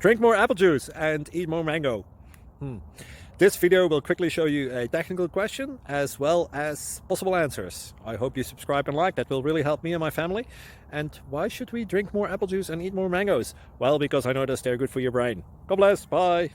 Drink more apple juice and eat more mango. This video will quickly show you a technical question as well as possible answers. I hope you subscribe and like, that will really help me and my family. And why should we drink more apple juice and eat more mangoes? Well, because I noticed they're good for your brain. God bless, bye.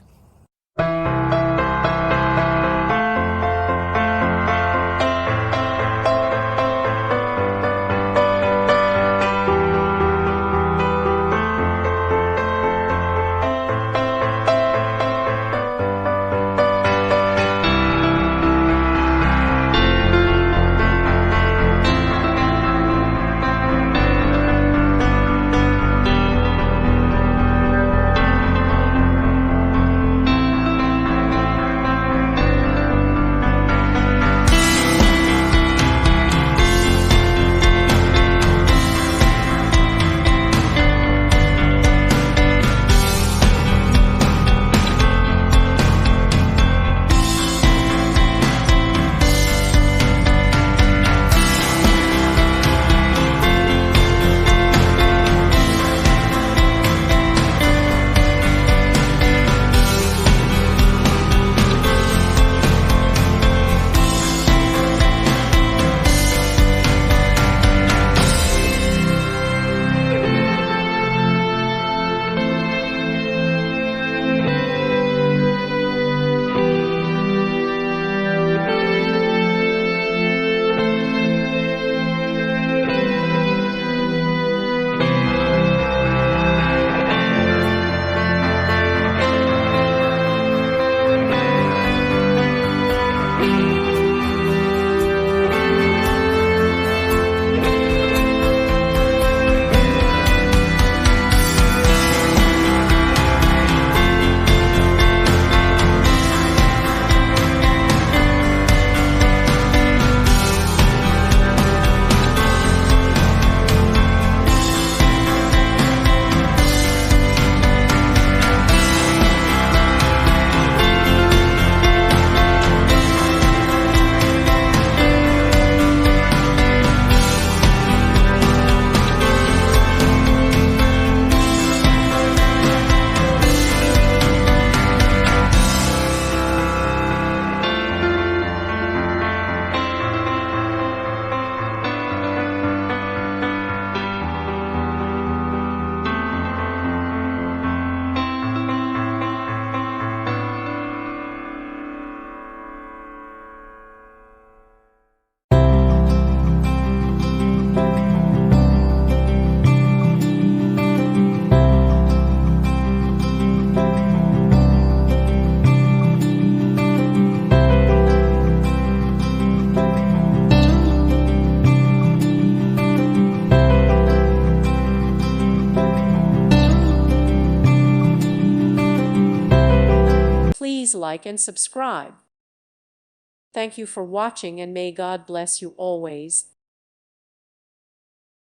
Please like and subscribe. Thank you for watching, and may God bless you always.